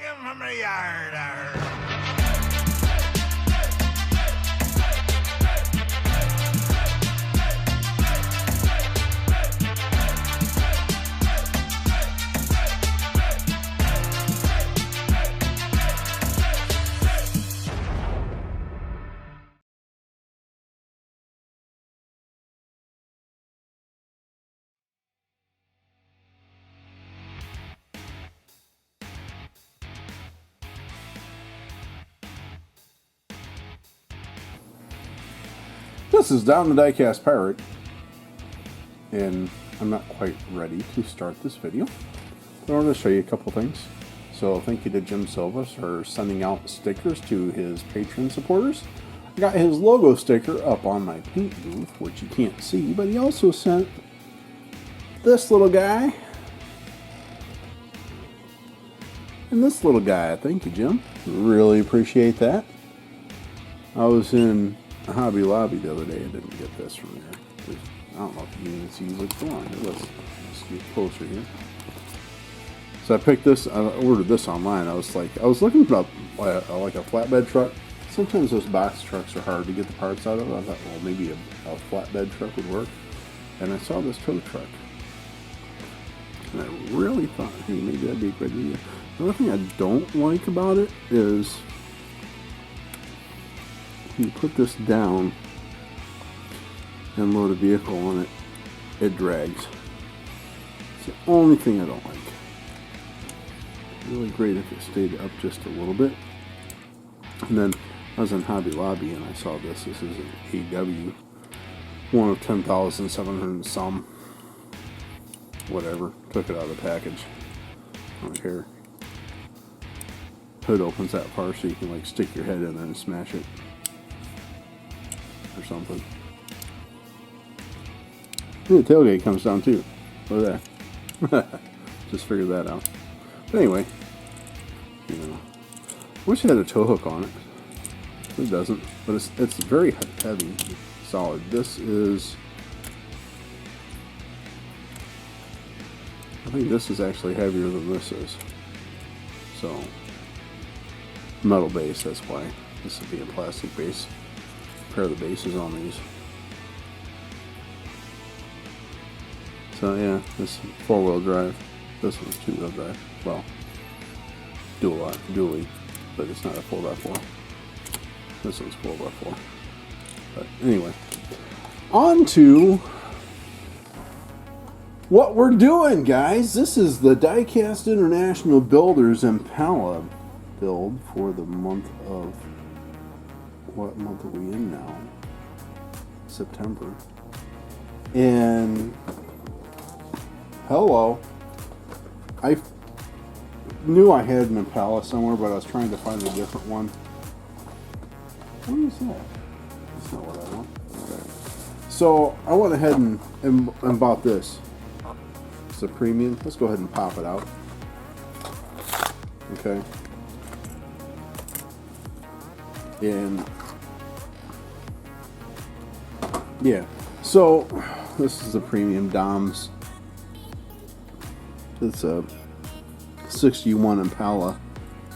him from the yard. This is Down the Diecast Pirate, and I'm not quite ready to start this video, but I want to show you a couple things. So thank you to Jim Silva for sending out stickers to his Patreon supporters. I got his logo sticker up on my paint booth, which you can't see, but he also sent this little guy and this little guy. Thank you, Jim. Really appreciate that. I was in Hobby Lobby the other day. I didn't get this from there. I don't know if you can see what's going on. Let's get closer here. So I picked this. I ordered this online. I was looking for like a flatbed truck. Sometimes those box trucks are hard to get the parts out of. I thought, well, maybe a flatbed truck would work. And I saw this tow truck, and I really thought, hey, maybe that'd be a good idea. The only thing I don't like about it is, you put this down and load a vehicle on it, it drags. It's the only thing I don't like. Really great if it stayed up just a little bit. And then I was in Hobby Lobby and I saw this. This is an AW, one of 10,700 and some. Whatever. Took it out of the package. I don't care. Hood opens that far so you can like stick your head in there and smash it. Or something. The tailgate comes down too. Look at that. Just figured that out. But anyway, you know, I wish it had a tow hook on it. It doesn't, but it's very heavy, solid. This is, I think this is actually heavier than this is. So, metal base. That's why this would be a plastic base. Pair of the bases on these. So yeah, this 4-wheel drive. This one's 2-wheel drive. Well, dually, but it's not a 4x4. This one's 4x4. But anyway, on to what we're doing, guys. This is the Diecast International Builders Impala build for the month of, what month are we in now? September. And hello, I knew I had an Impala somewhere, but I was trying to find a different one. What is that? That's not what I want. Okay. So I went ahead and bought this. It's a premium. Let's go ahead and pop it out. Okay. And yeah, so this is a premium Dom's. It's a 61 Impala,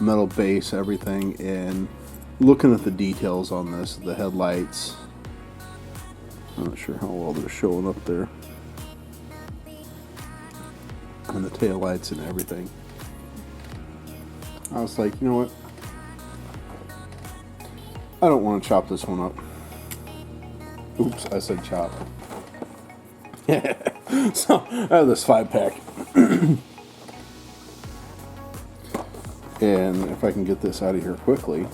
metal base, everything. And looking at the details on this, the headlights, I'm not sure how well they're showing up there, and the tail lights and everything. I was like, you know what? I don't want to chop this one up. Oops, I said chop. So I have this 5-pack. And if I can get this out of here quickly.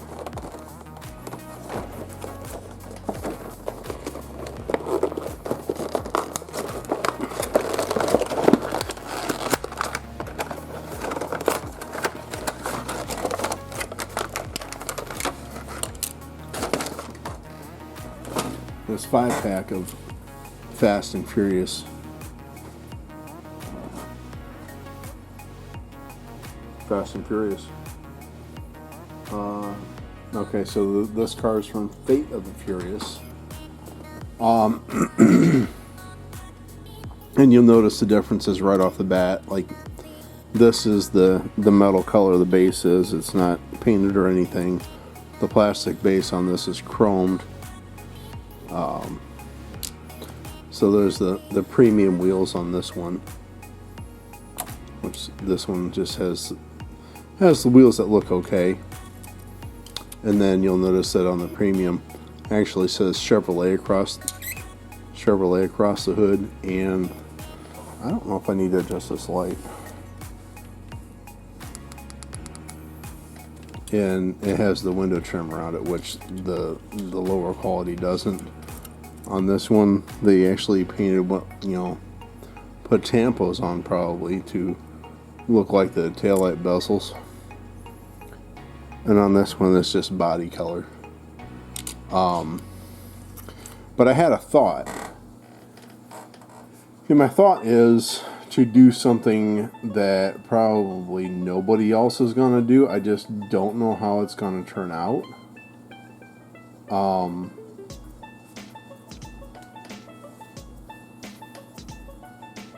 This 5-pack of Fast and Furious. Fast and Furious. Okay, so this car is from Fate of the Furious. And you'll notice the differences right off the bat. Like, This is the metal color the base is. It's not painted or anything. The plastic base on this is chromed. So there's the premium wheels on this one, which this one just has the wheels that look okay. And then you'll notice that on the premium actually says Chevrolet across the hood, and I don't know if I need to adjust this light. And it has the window trim around it, which the lower quality doesn't. On this one, they actually painted put tampos on probably to look like the taillight bezels. And on this one, it's just body color. But I had a thought. And my thought is to do something that probably nobody else is going to do. I just don't know how it's going to turn out.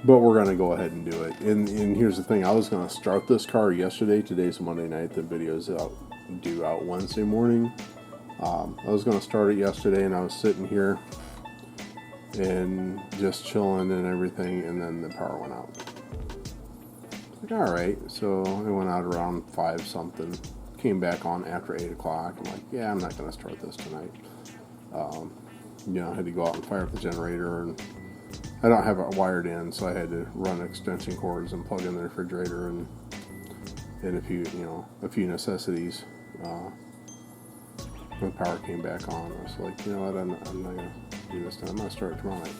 But we're going to go ahead and do it. And here's the thing. I was going to start this car yesterday. Today's Monday night. The video's due out Wednesday morning. I was going to start it yesterday, and I was sitting here and just chilling and everything, and then the power went out. Like, alright, so it went out around 5 something. Came back on after 8 o'clock. I'm like, yeah, I'm not going to start this tonight. I had to go out and fire up the generator, and I don't have it wired in, so I had to run extension cords and plug in the refrigerator and a few necessities. When power came back on, I was like, you know what, I'm not going to do this tonight. I'm going to start it tomorrow night.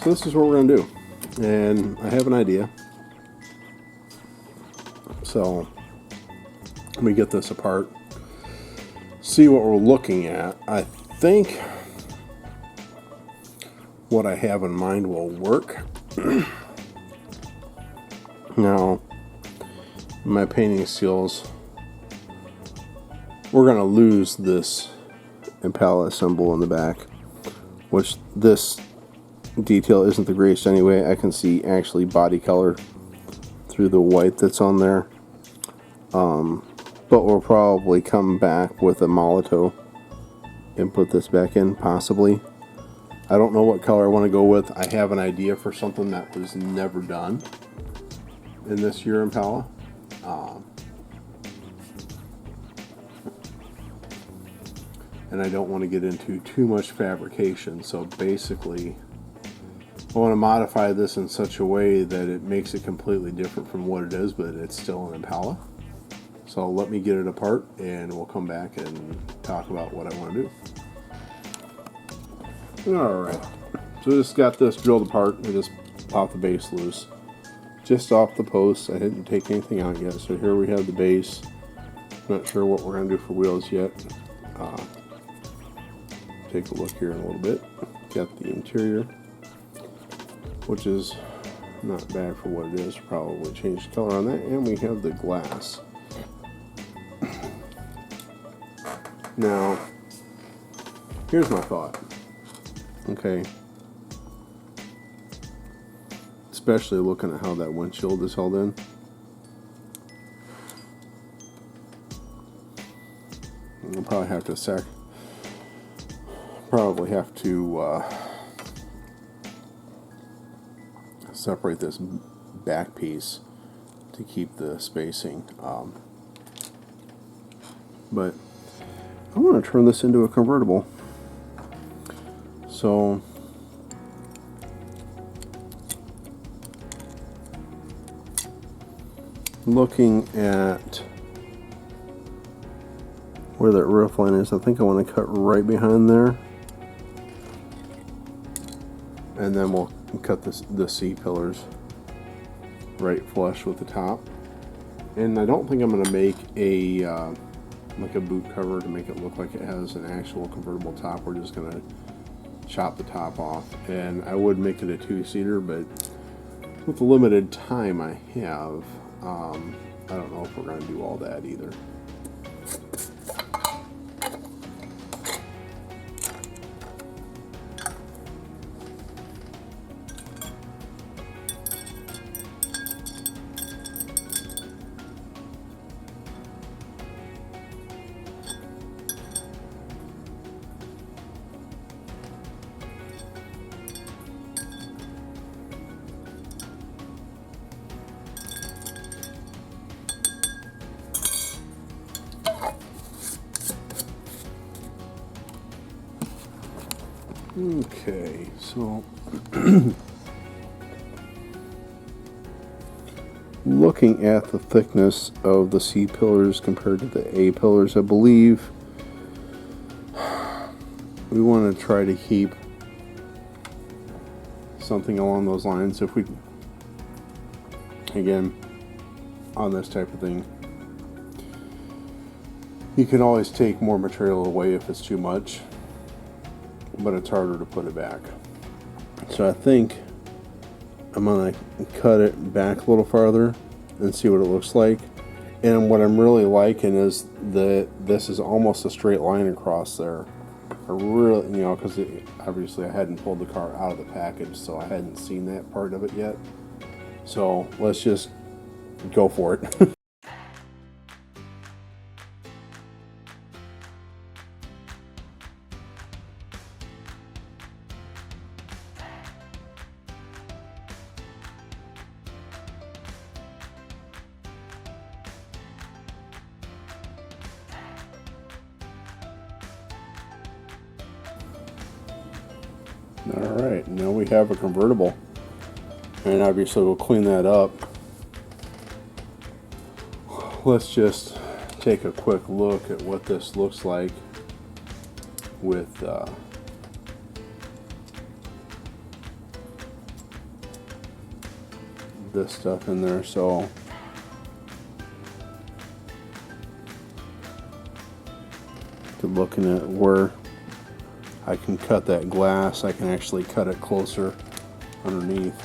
So this is what we're going to do. And I have an idea. So let me get this apart, see what we're looking at. I think what I have in mind will work. Now, my painting skills, we're going to lose this Impala symbol in the back, which this detail isn't the greatest anyway. I can see actually body color through the white that's on there. But we'll probably come back with a Molotov and put this back in, possibly. I don't know what color I want to go with. I have an idea for something that was never done in this year Impala. And I don't want to get into too much fabrication, so basically I want to modify this in such a way that it makes it completely different from what it is, but it's still an Impala. So let me get it apart and we'll come back and talk about what I want to do. Alright, so I just got this drilled apart. I just popped the base loose just off the post. I didn't take anything out yet, so here we have the base. Not sure what we're going to do for wheels yet. Take a look here in a little bit. Got the interior, which is not bad for what it is. Probably change the color on that, and we have the glass. Now, here's my thought. Okay, especially looking at how that windshield is held in. I'll probably have to separate this back piece to keep the spacing. But I want to turn this into a convertible. So looking at where that roof line is, I think I want to cut right behind there, and then we'll cut the C-pillars right flush with the top. And I don't think I'm going to make a like a boot cover to make it look like it has an actual convertible top. We're just going to chop the top off, and I would make it a two-seater, but with the limited time I have, I don't know if we're going to do all that either. Okay, so looking at the thickness of the C pillars compared to the A pillars, I believe we want to try to keep something along those lines. If we, again, on this type of thing, you can always take more material away if it's too much, but it's harder to put it back. So I think I'm gonna cut it back a little farther and see what it looks like. And what I'm really liking is that this is almost a straight line across there. I really, because obviously I hadn't pulled the car out of the package, so I hadn't seen that part of it yet. So let's just go for it. Alright, now we have a convertible, and obviously we'll clean that up. Let's just take a quick look at what this looks like with this stuff in there. So looking at where I can cut that glass, I can actually cut it closer underneath.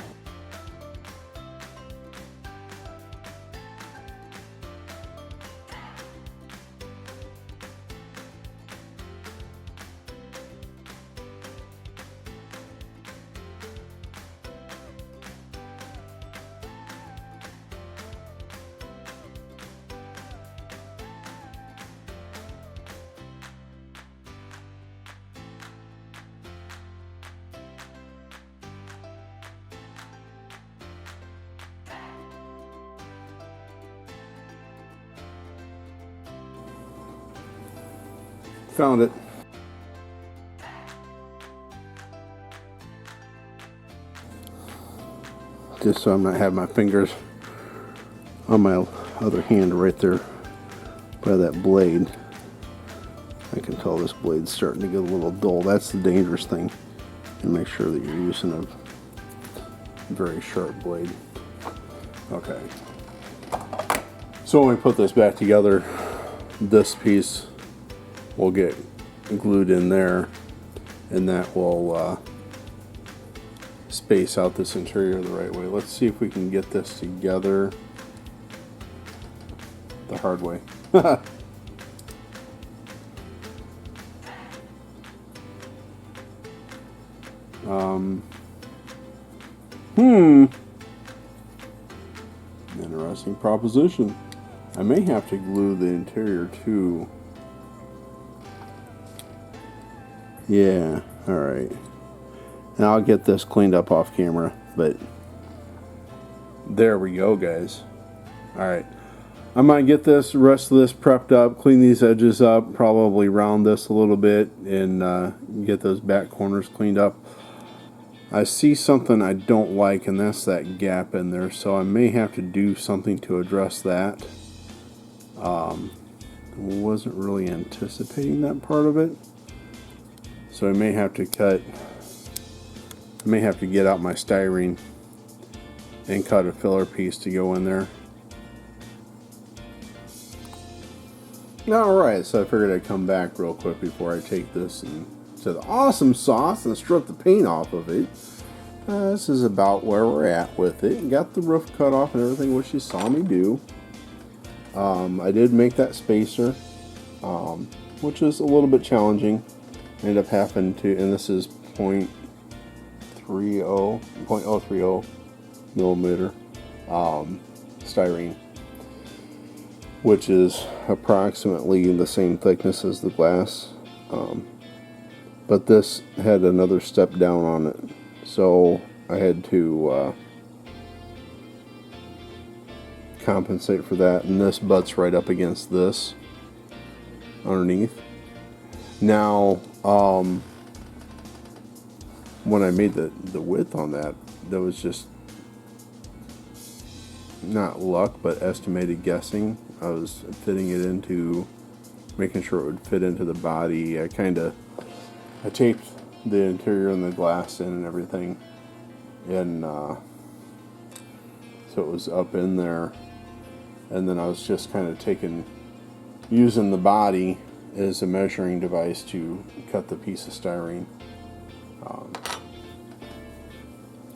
Found it. Just so I'm not having my fingers on my other hand right there by that blade. I can tell this blade's starting to get a little dull. That's the dangerous thing. And make sure that you're using a very sharp blade. Okay. So when we put this back together, this piece will get glued in there, and that will space out this interior the right way. Let's see if we can get this together the hard way. Interesting proposition. I may have to glue the interior too. Yeah, alright. And I'll get this cleaned up off camera, but there we go, guys. Alright. I'm going to get this rest of this prepped up, clean these edges up, probably round this a little bit, and get those back corners cleaned up. I see something I don't like, and that's that gap in there, so I may have to do something to address that. Wasn't really anticipating that part of it. So I may have to get out my styrene and cut a filler piece to go in there. Alright, so I figured I'd come back real quick before I take this to the awesome sauce and strip the paint off of it. This is about where we're at with it. Got the roof cut off and everything, which you saw me do. I did make that spacer, which is a little bit challenging. Ended up having to, and this is 0.030 millimeter styrene, which is approximately the same thickness as the glass, but this had another step down on it, so I had to compensate for that, and this butts right up against this underneath. Now when I made the width on that, that was just not luck, but estimated guessing. I was fitting it into, making sure it would fit into the body. I taped the interior and the glass in and everything, and so it was up in there. And then I was just kind of using the body as a measuring device to cut the piece of styrene.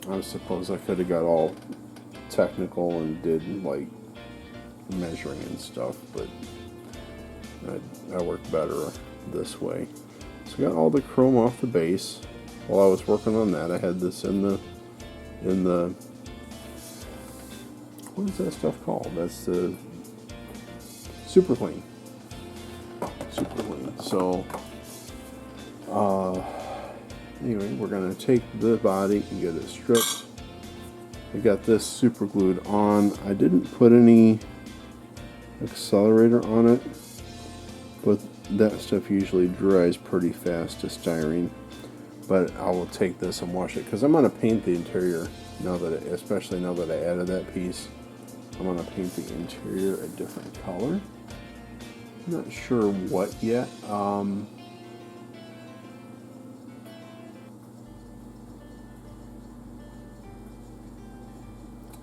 I suppose I could have got all technical and did like measuring and stuff, but I worked better this way. So I got all the chrome off the base. While I was working on that, I had this in the what is that stuff called? That's the super clean. So anyway, we're gonna take the body and get it stripped. I got this super glued on. I didn't put any accelerator on it, but that stuff usually dries pretty fast to styrene. But I will take this and wash it because I'm gonna paint the interior especially now that I added that piece. I'm gonna paint the interior a different color. I'm not sure what yet.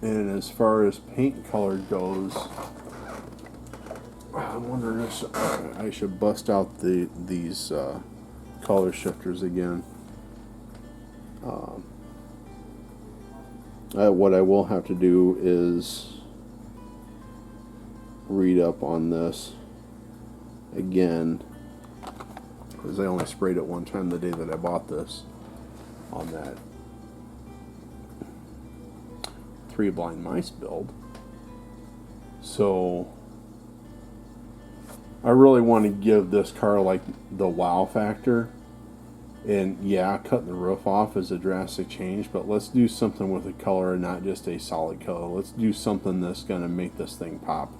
And as far as paint color goes, I'm wondering if I should bust out these color shifters again. What I will have to do is read up on this again, because I only sprayed it one time the day that I bought this on that 3 blind mice build. So I really want to give this car like the wow factor. And yeah, cutting the roof off is a drastic change, but let's do something with a color and not just a solid color. Let's do something that's going to make this thing pop.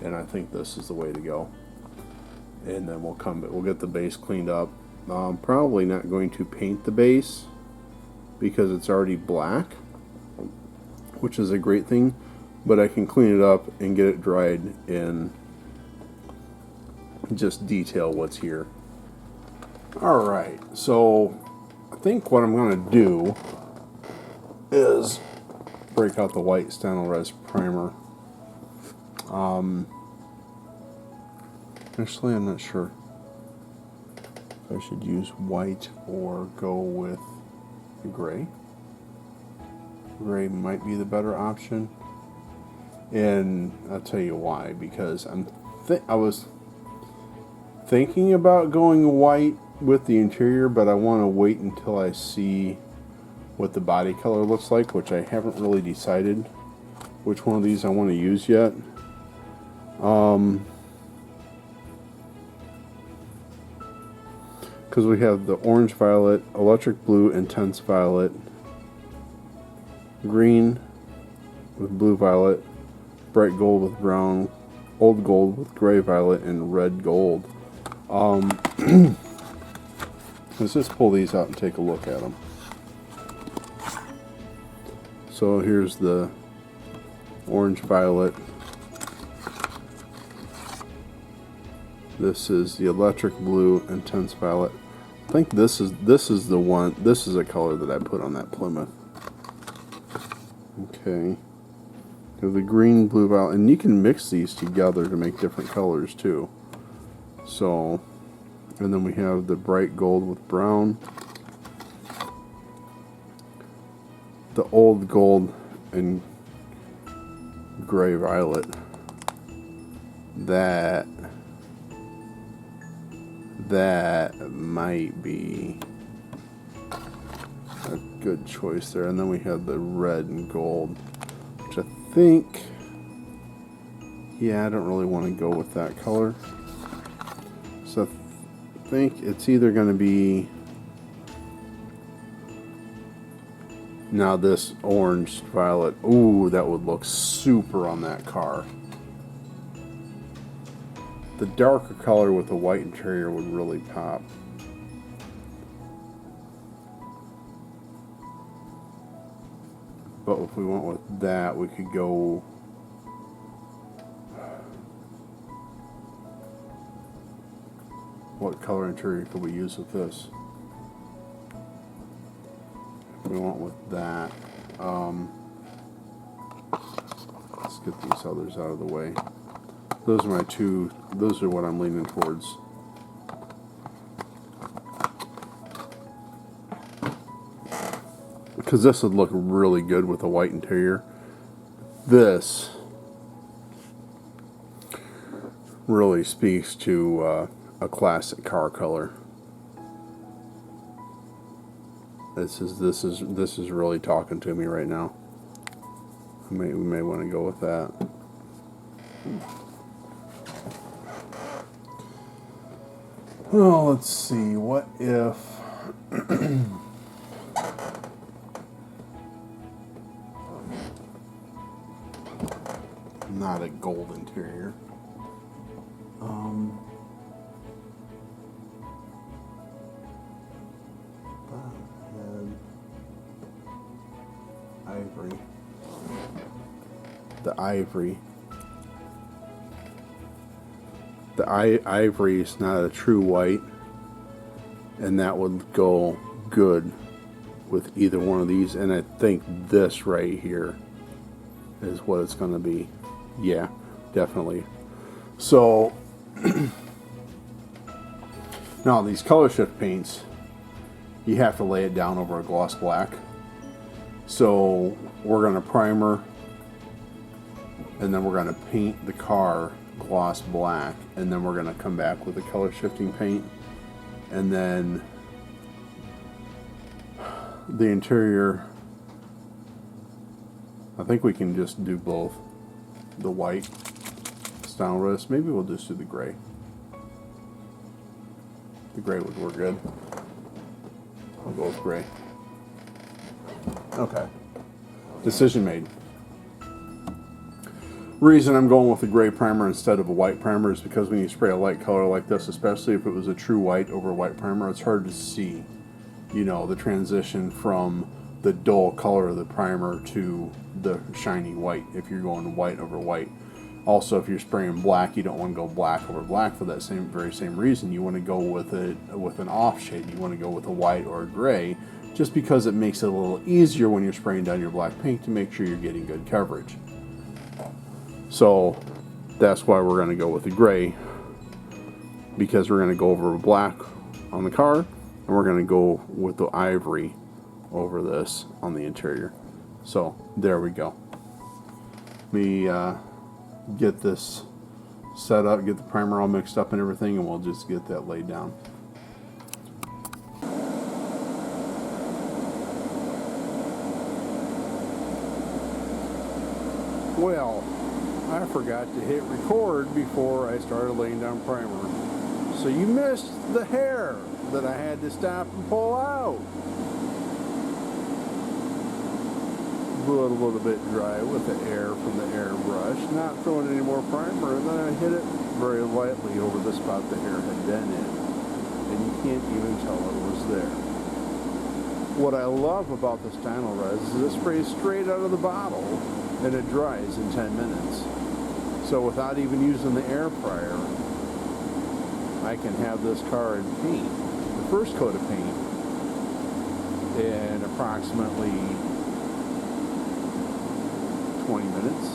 And I think this is the way to go. And then we'll get the base cleaned up. I'm probably not going to paint the base because it's already black, which is a great thing, but I can clean it up and get it dried and just detail what's here. Alright, so I think what I'm going to do is break out the white Stenolres primer. Actually, I'm not sure if I should use white or go with the gray. Gray might be the better option, and I'll tell you why. Because I was thinking about going white with the interior, but I want to wait until I see what the body color looks like, which I haven't really decided which one of these I want to use yet. Because we have the orange violet, electric blue, intense violet, green with blue violet, bright gold with brown, old gold with gray violet, and red gold. Let's just pull these out and take a look at them. So here's the orange violet. This is the electric blue, intense violet. I think this is the one. This is a color that I put on that Plymouth. Okay. Have the green, blue violet, and you can mix these together to make different colors too. So, and then we have the bright gold with brown, the old gold and gray violet. That might be a good choice there. And then we have the red and gold, which I think, yeah, I don't really want to go with that color. So I think it's either going to be now this orange violet. Ooh, that would look super on that car. The darker color with the white interior would really pop. But if we went with that, we could go... What color interior could we use with this? If we went with that. Let's get these others out of the way. Those are my two. Those are what I'm leaning towards. Because this would look really good with a white interior. This really speaks to a classic car color. This is really talking to me right now. We may want to go with that. Well, let's see. What if not a gold interior? Ivory. The ivory. The ivory is not a true white, and that would go good with either one of these. And I think this right here is what it's going to be. Yeah, definitely. So now these color shift paints, you have to lay it down over a gloss black. So we're going to primer, and then we're going to paint the car gloss black, and then we're going to come back with the color shifting paint, and then the interior, I think we can just do both. The white style wrist, maybe we'll just do the gray. The gray would work good. I'll go with gray. Okay. Decision made. Reason I'm going with a gray primer instead of a white primer is because when you spray a light color like this, especially if it was a true white over a white primer, it's hard to see, you know, the transition from the dull color of the primer to the shiny white if you're going white over white. Also, if you're spraying black, you don't want to go black over black for that very same reason. You want to go with an off shade. You want to go with a white or a gray, just because it makes it a little easier when you're spraying down your black paint to make sure you're getting good coverage. So that's why we're going to go with the gray, because we're going to go over black on the car, and we're going to go with the ivory over this on the interior. So there we go. Let me get this set up, get the primer all mixed up and everything, and we'll just get that laid down. Well, I forgot to hit record before I started laying down primer. So you missed the hair that I had to stop and pull out. Blew it a little bit dry with the air from the airbrush, not throwing any more primer, and then I hit it very lightly over the spot the hair had been in. And you can't even tell it was there. What I love about this Dyno Res is it sprays straight out of the bottle and it dries in 10 minutes. So without even using the air fryer, I can have this car in paint, the first coat of paint, in approximately 20 minutes,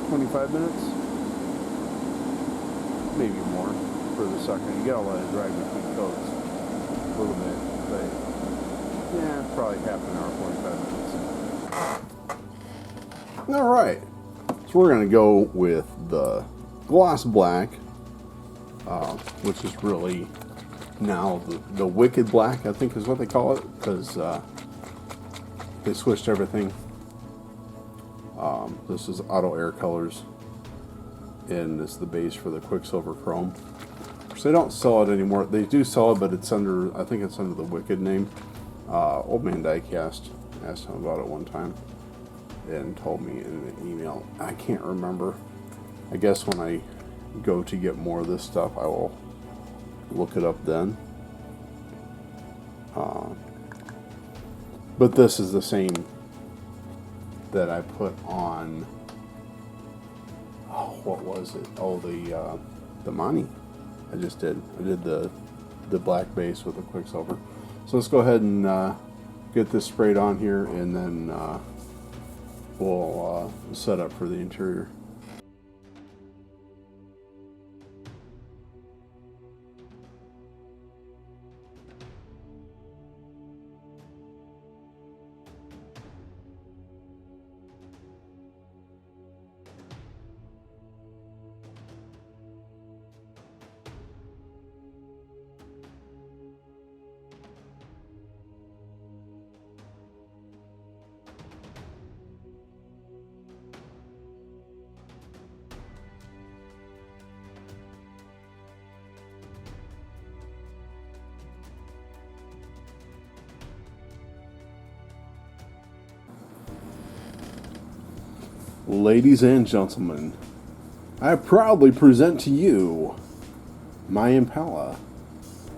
25 minutes, maybe more for the second. You gotta let it dry between coats a little bit, but yeah, probably half an hour, 45 minutes. All right, so we're gonna go with the gloss black, which is really now the wicked black, I think is what they call it, because they switched everything. This is Auto Air Colors, and it's the base for the Quicksilver Chrome. So they don't sell it anymore. They do sell it, but it's under, I think it's under the Wicked name. Old Man Diecast asked him about it one time and told me in an email. I can't remember. I guess when I go to get more of this stuff, I will look it up then. But this is the same that I put on, oh, what was it? Oh, the Monty. I did the black base with the Quicksilver. So let's go ahead and get this sprayed on here, and then we'll set up for the interior. Ladies and gentlemen, I proudly present to you my Impala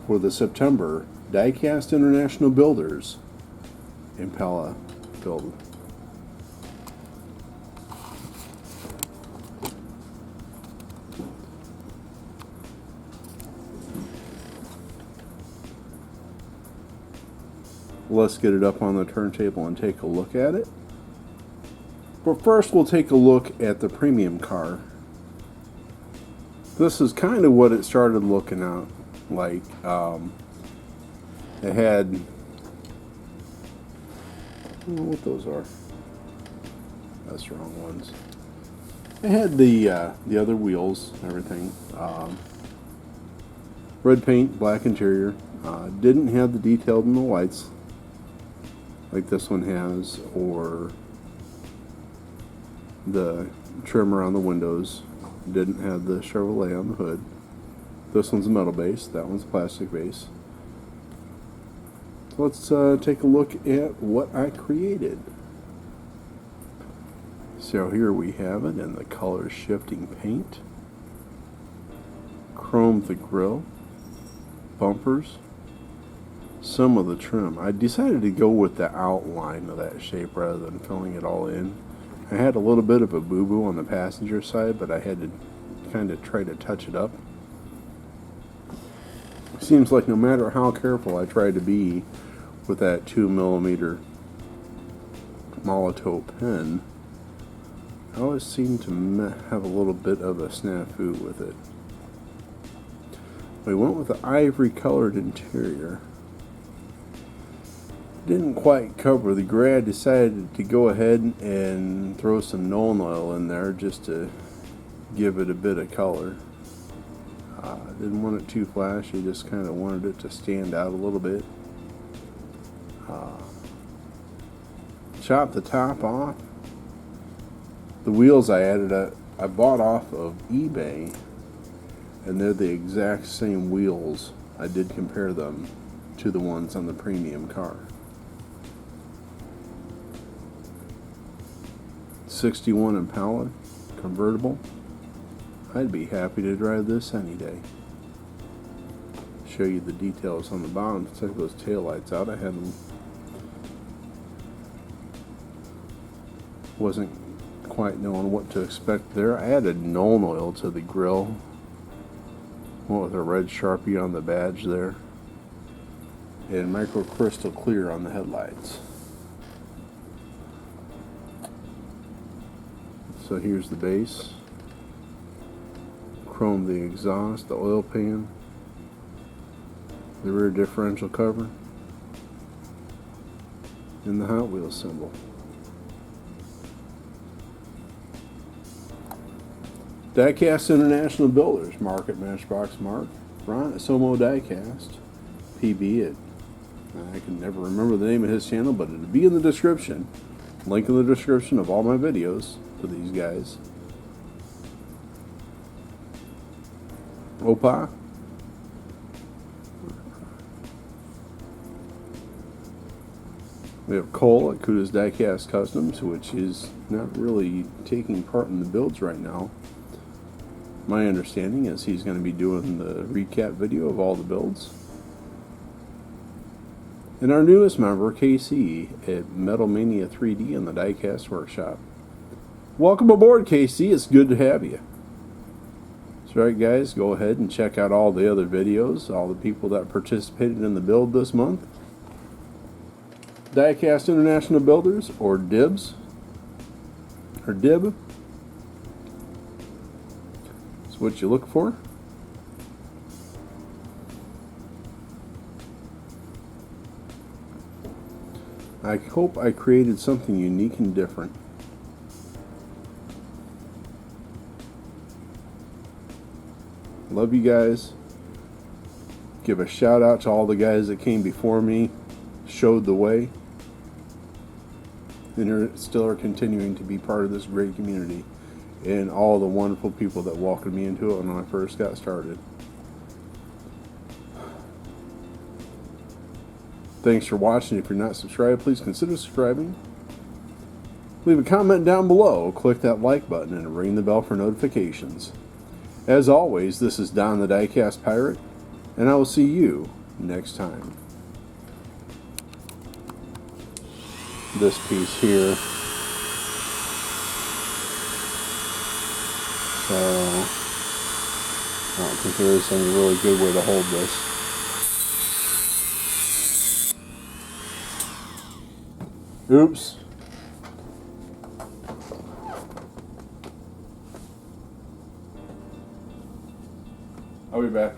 for the September Diecast International Builders Impala build. Let's get it up on the turntable and take a look at it. But first, we'll take a look at the premium car. This is kind of what it started looking out like. It had, I don't know what those are. That's the wrong ones. It had the other wheels, everything. Red paint, black interior. Didn't have the detailed in the lights like this one has, or the trim around the windows. Didn't have the Chevrolet on the hood. This one's a metal base, that one's a plastic base. So let's take a look at what I created. So here we have it in the color shifting paint. Chromed the grille, bumpers, some of the trim. I decided to go with the outline of that shape rather than filling it all in. I had a little bit of a boo-boo on the passenger side, but I had to kind of try to touch it up. Seems like no matter how careful I try to be with that 2mm Molotow pen, I always seem to have a little bit of a snafu with it. We went with the ivory colored interior. Didn't quite cover the gray. I decided to go ahead and throw some Nuln Oil in there just to give it a bit of color. Didn't want it too flashy, just kind of wanted it to stand out a little bit. Chopped the top off. The wheels I bought off of eBay, and they're the exact same wheels. I did compare them to the ones on the premium car. 61 Impala convertible. I'd be happy to drive this any day. Show you the details on the bottom. Check those taillights out. I wasn't quite knowing what to expect there. I added Nuln Oil to the grille. Went with a red Sharpie on the badge there, and micro crystal clear on the headlights. So here's the base. Chrome the exhaust, the oil pan, the rear differential cover, and the Hot Wheels symbol. Diecast International Builders, Mark at Matchbox Mark, Ron at Somo Diecast, PB at, I can never remember the name of his channel, but it'll be in the description. Link in the description of all my videos for these guys. Opa. We have Cole at Kuda's Diecast Customs, which is not really taking part in the builds right now. My understanding is he's going to be doing the recap video of all the builds. and our newest member, KC, at Metal Mania 3D in the Diecast Workshop. Welcome aboard, KC. It's good to have you. That's right, guys. Go ahead and check out all the other videos, all the people that participated in the build this month. Diecast International Builders, or DIBS, or DIB. That's what you look for. I hope I created something unique and different. Love you guys. Give a shout out to all the guys that came before me, showed the way, and still are continuing to be part of this great community, and all the wonderful people that welcomed me into it when I first got started. Thanks for watching. If you're not subscribed, please consider subscribing. Leave a comment down below, click that like button, and ring the bell for notifications. As always, this is Don the Diecast Pirate, and I will see you next time. This piece here. So, I don't think there is any really good way to hold this. Oops. I'll be back.